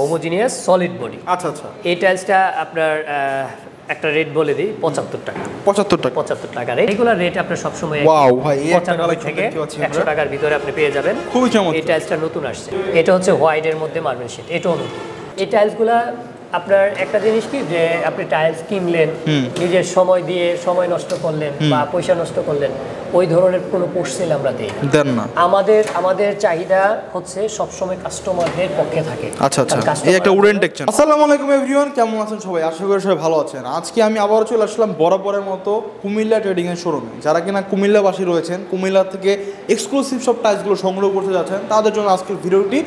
Homogeneous solid body. আচ্ছা আচ্ছা। এই টাইলসটা আপনার একটা রেট বলে দিই 75 টাকা। 75 টাকা। 75 টাকা রেট। রেগুলার রেট আপনার সব সময় ওয়াও ভাই, এই একটা 95 কালেকশন থেকে দেখতে পাচ্ছি 100 টাকার ভিতরে আপনি পেয়ে যাবেন। খুবই চমৎকার। এই টাইলসটা নতুন আসছে। এটা হচ্ছে হোয়াইটের মধ্যে মার্বেল শেড, এটাও নতুন। এই টাইলসগুলা আপনার একটা জিনিস কি যে আপনি টাইলস কিনলেন, নিজের সময় দিয়ে সময় নষ্ট করলেন বা পয়সা নষ্ট করলেন, ওই ধরনের কোনো পোস্টসেল আমরা দেই না। আমাদের চাহিদা হচ্ছে সবসময় কাস্টমারদের পক্ষে থাকে। আচ্ছা আচ্ছা, এই একটা উডেন টেক্সচার। আসসালামু আলাইকুম এভরিওয়ান, কেমন আছেন সবাই? আশা করি সবাই ভালো আছেন। আজকে আমি আবারও চলে আসলাম বরাবরের মতো কুমিল্লা ট্রেডিং এর শোরুমে। যারা কিনা কুমিল্লাবাসী রয়েছেন, কুমিল্লা থেকে এক্সক্লুসিভ সব টাইলসগুলো সংগ্রহ করতে যাচ্ছেন, তাদের জন্য আজকের ভিডিওটি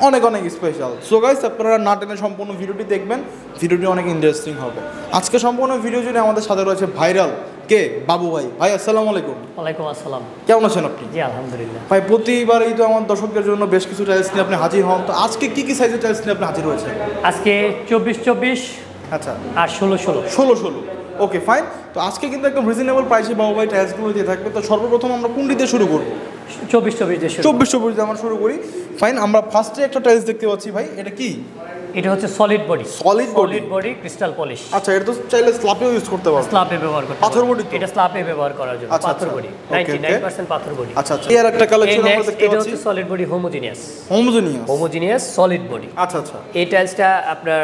অনেক অনেক স্পেশাল। সো গাইস, আপনারা না টেনে সম্পূর্ণ ভিডিওটি দেখবেন, ভিডিওটি অনেক ইন্টারেস্টিং হবে। আজকে সম্পূর্ণ ভিডিও জুড়ে আমাদের সাথে রয়েছে ভাইরাল কে বাবু ভাই। ভাই আসসালামু আলাইকুম। ওয়ালাইকুম আসসালাম। কেমন আছেন আপনি? জি আলহামদুলিল্লাহ। ভাই প্রতিবারই তো আমার দর্শকদের জন্য বেশ কিছু টাইলস নিয়ে আপনি হাজির হন, তো আজকে কি কি সাইজের টাইলস নিয়ে আপনি হাজির হয়েছেন? আজকে 24-24 আচ্ছা আর 16-16। 16-16, ওকে ফাইন। তো আজকে কিন্তু একদম রিজনেবল প্রাইসে বাবু ভাই টাইলসগুলো দিয়ে থাকবে। তো সর্বপ্রথম আমরা কোনটি দিয়ে শুরু করবো? 24-24 দিয়ে 24-24 দিয়ে আমরা শুরু করি। ফাইন, আমরা ফার্স্টে একটা টাইলস দেখতে পাচ্ছি ভাই, এটা কি? এটা হচ্ছে solid body. Solid body crystal polish. আচ্ছা, এটা তো চাইলে স্ল্যাবেও ইউজ করতে পারবে। স্ল্যাবে ব্যবহার করতে পাথর বডি, এটা স্ল্যাবে ব্যবহার করার জন্য। পাথর বডি 99% পাথর বডি। আচ্ছা আচ্ছা, এর একটা কালেকশন আমরা দেখতে পাচ্ছি। এটা হচ্ছে solid body homogeneous solid body. আচ্ছা আচ্ছা। এই টাইলসটা আপনার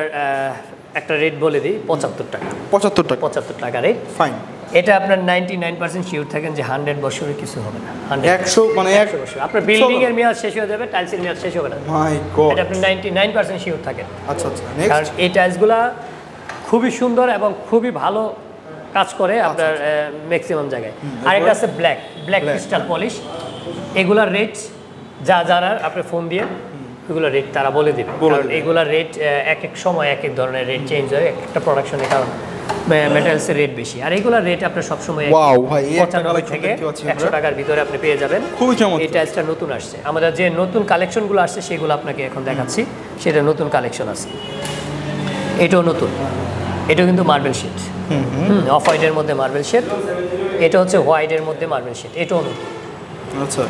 একটা রেট বলে দিই 75 টাকা। 75 টাকা রেট। ফাইন। এটা আপনার 99% শিওর থাকেন যে 100 বছরের কিছু হবে না। 100 মানে 100 বছর। আপনার বিল্ডিং এর মেয়াদ শেষ হয়ে যাবে, টাইলসের মেয়াদ শেষ হবে না। মাই গড, এটা আপনি 99% শিওর থাকেন। আচ্ছা আচ্ছা। কারণ নেক্সট, এই টাইলসগুলা খুবই সুন্দর এবং খুবই ভালো কাজ করে আপনার ম্যাক্সিমাম জায়গায়। আরেকটা আছে ব্ল্যাক ক্রিস্টাল পলিশ। এগুলার রেট যা জানার আপনি ফোন দিয়ে এগুলোর রেট তারা বলে দেবে। কারণ এগুলোর রেট এক এক সময় এক এক ধরনের রেট চেঞ্জ হয়, একটা প্রোডাকশনের কারণ মেটালসের রেট বেশি। আর এগুলোর রেট আপনার সবসময় 95 থেকে 100 টাকার ভিতরে আপনি পেয়ে যাবেন। খুবই চমৎকার। এই টাইলসটা নতুন আসছে। আমাদের যে নতুন কালেকশনগুলো আসছে সেগুলো আপনাকে এখন দেখাচ্ছি। সেটা নতুন কালেকশন আছে, এটাও নতুন। এটাও কিন্তু মার্বেল শেড, অফ হোয়াইটের মধ্যে মার্বেল শেড। এটা হচ্ছে হোয়াইটের মধ্যে মার্বেল শেড, এটাও নতুন। আচ্ছা,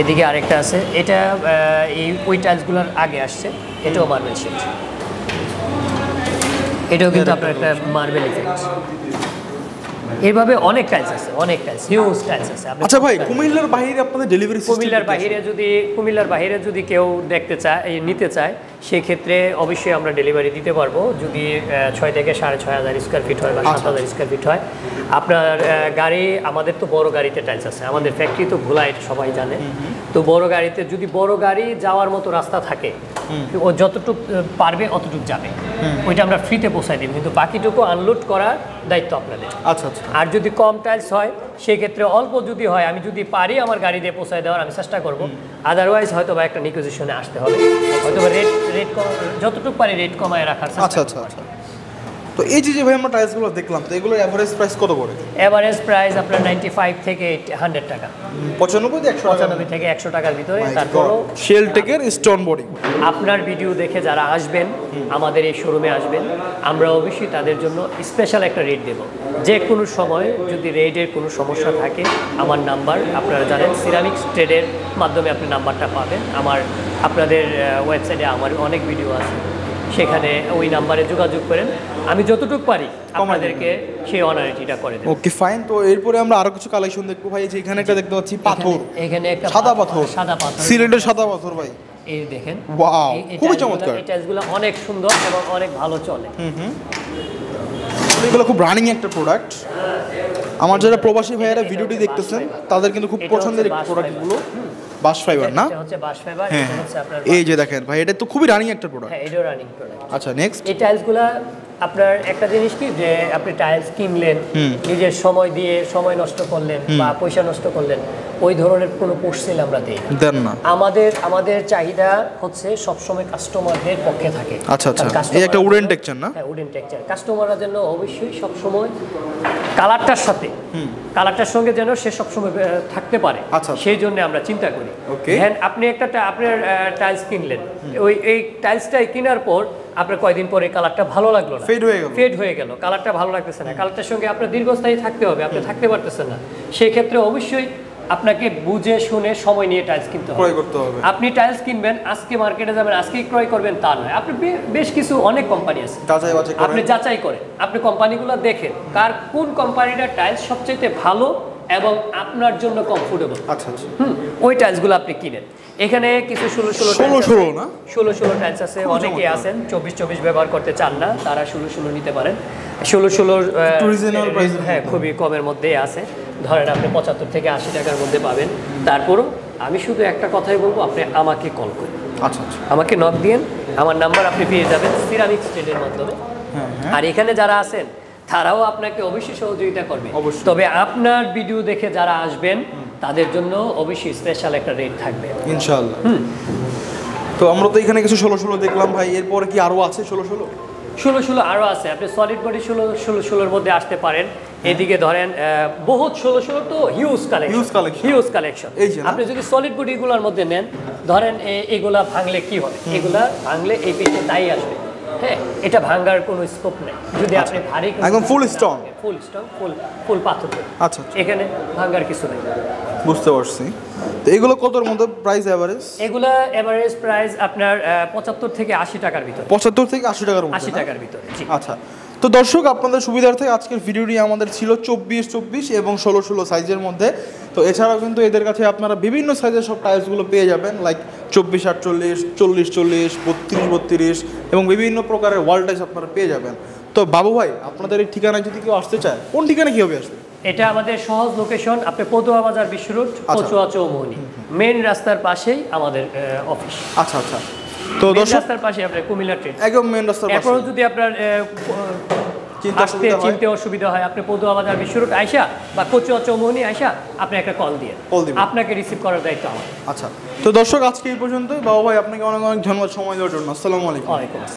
এদিকে আরেকটা আছে, এটা ওই টাইলসগুলোর আগে আসছে। এটাও মার্বেল শেড, এটাও কিন্তু আপনার একটা মার্বেল ইফেক্ট। এইভাবে অনেক টাইলস আছে, হিউজ টাইলস আছে। আচ্ছা ভাই, কুমিল্লার বাইরে আপনাদের ডেলিভারি সিস্টেম? কুমিল্লার বাইরে যদি কেউ দেখতে চায়, নিতে চায়, সেক্ষেত্রে অবশ্যই আমরা ডেলিভারি দিতে পারবো। যদি 6 থেকে 6,500 স্কোয়ার ফিট হয় বা 7,000 স্কোয়ার ফিট হয়। আপনার গাড়ি, আমাদের তো বড় গাড়িতে টাইলস আছে, আমাদের ফ্যাক্টরি তো ভোলা, এটা সবাই জানে। তো বড় গাড়িতে যদি বড় গাড়ি যাওয়ার মতো রাস্তা থাকে, ও যতটুকু পারবে অতটুকু যাবে, ওইটা আমরা ফ্রিতে পৌঁছাই দেব। কিন্তু বাকিটুকু আনলোড করার দায়িত্ব আপনাদের। আচ্ছা আচ্ছা। আর যদি কম টাইলস হয়, সেক্ষেত্রে অল্প যদি হয়, আমি যদি পারি আমার গাড়ি দিয়ে পৌঁছায় দেওয়ার আমি চেষ্টা করব। আদারওয়াইজ হয়তো বা একটা নেগোসিয়েশনে আসতে হবে, হয়তো বা রেট যতটুকু পারি রেট কমায় রাখার চেষ্টা। আচ্ছা আচ্ছা আচ্ছা। তো এই যে ভাই আমরা টাইলসগুলো দেখলাম, তো এগুলোর এভারেজ প্রাইস কত পড়ে? এভারেজ প্রাইস আপনার 95 থেকে 100 টাকা। 95 থেকে 100 টাকার ভিতরে। তারপরও শেলটেকের স্টোন বডি। আপনার ভিডিও দেখে যারা আসবেন, আমাদের এই শোরুমে আসবেন, আমরা অবশ্যই তাদের জন্য স্পেশাল একটা রেট দেব। যে কোনো সময় যদি রেটের কোনো সমস্যা থাকে, আমার নাম্বার আপনারা জানেন, সিরামিক্স ট্রেডের মাধ্যমে আপনি নাম্বারটা পাবেন। আপনাদের ওয়েবসাইটে আমার অনেক ভিডিও আছে, সেখানে ওই নাম্বারে যোগাযোগ করেন, আমি যতটুকু পারি আপনাদেরকে সেই অনারিটিটা করে দেব। Okay fine. তো এরপরে আমরা আরো কিছু কালেকশন দেখবো ভাই। যে এখানে একটা দেখতে পাচ্ছি পাথর, এখানে একটা সাদা পাথর, সিলেটের সাদা পাথর ভাই। এই দেখেন, ওয়াও, খুবই চমৎকার। এই টাইলসগুলো অনেক সুন্দর এবং অনেক ভালো চলে। এগুলো খুব রানিং একটা প্রোডাক্ট। আমার যারা প্রবাসী ভাইয়েরা ভিডিওটি দেখতেছেন, তাদের কিন্তু খুব পছন্দের প্রোডাক্ট এগুলো। বাশ ফাইবার না? এটা হচ্ছে বাশ ফাইবার। এটা হচ্ছে আপনার, এই যে দেখেন ভাই, এটা তো খুবই রানিং একটা প্রোডাক্ট। হ্যাঁ, এটাও রানিং প্রোডাক্ট। আচ্ছা, নেক্সট। এই টাইলসগুলো আপনার একটা জিনিস কি যে আপনি টাইলস কিনলেন, নিজের সময় দিয়ে সময় নষ্ট করলেন বা পয়সা নষ্ট করলেন, ওই ধরনের কোনো পোস্টসেল আমরা দেই না। আমাদের চাহিদা হচ্ছে সবসময় কাস্টমারদের পক্ষে থাকে। আচ্ছা আচ্ছা, এই একটা উডেন টেক্সচার না? হ্যাঁ, উডেন টেক্সচার। কাস্টমাররা যেন অবশ্যই সবসময় কালারটার সাথে, কালারটার সঙ্গে যেন সে সবসময় থাকতে পারে, সেই জন্য আমরা চিন্তা করি। হ্যাঁ, আপনি আপনার টাইলস কিনলেন, এই টাইলসটাই কেনার পর আপনার কয়দিন পরে কালারটা ভালো লাগলো না, ফেড হয়ে গেল, কালারটা ভালো লাগতেছে না, কালারটার সঙ্গে আপনার দীর্ঘস্থায়ী থাকতে হবে, আপনি থাকতে পারতেছেন না, সেই ক্ষেত্রে অবশ্যই আপনাকে বুঝে শুনে সময় নিয়ে টাইলস কিনতে হবে, ক্রয় করতে হবে। আপনি টাইলস কিনবেন আজকে মার্কেটে যাবেন আজকেই ক্রয় করবেন তা নয়, আপনি বেশ কিছু অনেক কোম্পানি আছে, যাচাই বাছাই করেন। আপনি যাচাই করেন, আপনি কোম্পানিগুলো দেখেন কোন কোম্পানিটার টাইলস সবচেয়ে ভালো এবং আপনার জন্য কমফোর্টেবল। আচ্ছা আচ্ছা, ওই টাইলসগুলো আপনি কিনেন। এখানে কিছু 16 না 16 টাইলস আছে, অনেকেই আছেন 24 ব্যবহার করতে চান না, তারা 16 নিতে পারেন। 16 রিজনেবল প্রাইস, হ্যাঁ খুবই কমের মধ্যেই আছে, ধরেন আপনি 75 থেকে 80 টাকার মধ্যে পাবেন। তারপরও আমি শুধু একটা কথাই বলবো, আপনি আমাকে কল করুন, আচ্ছা আচ্ছা, আমাকে নক দিন, আমার নাম্বার আপনি পেয়ে যাবেন সিরামিক স্টেডের মাধ্যমে। আর এখানে যারা আছেন তারাও আপনাকে অবশ্যই সহযোগিতা করবে, অবশ্যই। তবে আপনার ভিডিও দেখে যারা আসবেন তাদের জন্য অবশ্যই স্পেশাল একটা রেট থাকবে ইনশাআল্লাহ। তো আমরা তো এখানে কিছু 16 দেখলাম ভাই, এরপরে কি আরো আছে 16? 16 আরও আছে, আপনি সলিড বডি 16 মধ্যে আসতে পারেন। এদিকে ধরেন বহুত 16 তো হিউজ কালেকশন। আপনি যদি সলিড বডিগুলোর মধ্যে নেন, ধরেন এগুলা ভাঙলে কি হবে, এগুলা ভাঙলে এই পিঠে তাই আসবে, হ্যাঁ এটা ভাঙার কোনো স্কোপ নেই। যদি আপনি ভারী একদম ফুল স্ট্রং ফুল পাথর, আচ্ছা এখানে ভাঙার কিছু নেই। বুঝতে পারছি। তো এগুলো কতর মধ্যে প্রাইস এভারেজ? এগুলা এভারেজ প্রাইস আপনার 75 থেকে 80 টাকার ভিতরে। 75 থেকে 80 টাকার মধ্যে? 80 টাকার ভিতরে, জি। আচ্ছা, তো দর্শক আপনাদের সুবিধার্থে আজকের ভিডিওটি আমাদের ছিল 24 এবং 16 সাইজের মধ্যে। তো এছাড়াও কিন্তু এদের কাছে আপনারা বিভিন্ন সাইজের সব টাইলসগুলো পেয়ে যাবেন, লাইক 24-48, 40-40, 32-32 এবং বিভিন্ন প্রকারের ওয়াল টাইলস আপনারা পেয়ে যাবেন। তো বাবু ভাই, আপনাদের এই ঠিকানায় যদি কেউ আসতে চায়, কোন ঠিকানা কীভাবে আসবে? এটা আমাদের সহজ লোকেশন, আপনি পদুয়া বাজার বিশ্ব রোড, কচুয়া চৌমুহনী মেইন রাস্তার পাশেই আমাদের অফিস। আচ্ছা আচ্ছা, তো দর্শক রাস্তার পাশে আপনার কুমিল্লা ট্রেন একদম মেইন রাস্তার পাশে। এরপরও যদি আপনার চিনতে অসুবিধা হয়, আপনি পদুয়া বাজার বিশ্ব রোড আইসা বা কচুয়া চৌমুহনী আইসা আপনি একটা কল দিয়ে আপনাকে রিসিভ করার দায়িত্ব আমার। আচ্ছা, তো দর্শক আজকে এই পর্যন্তই। বাবু ভাই আপনাকে অনেক অনেক ধন্যবাদ সময় দেওয়ার জন্য। আসসালামু আলাইকুম। ওয়ালাইকুম আসসালাম।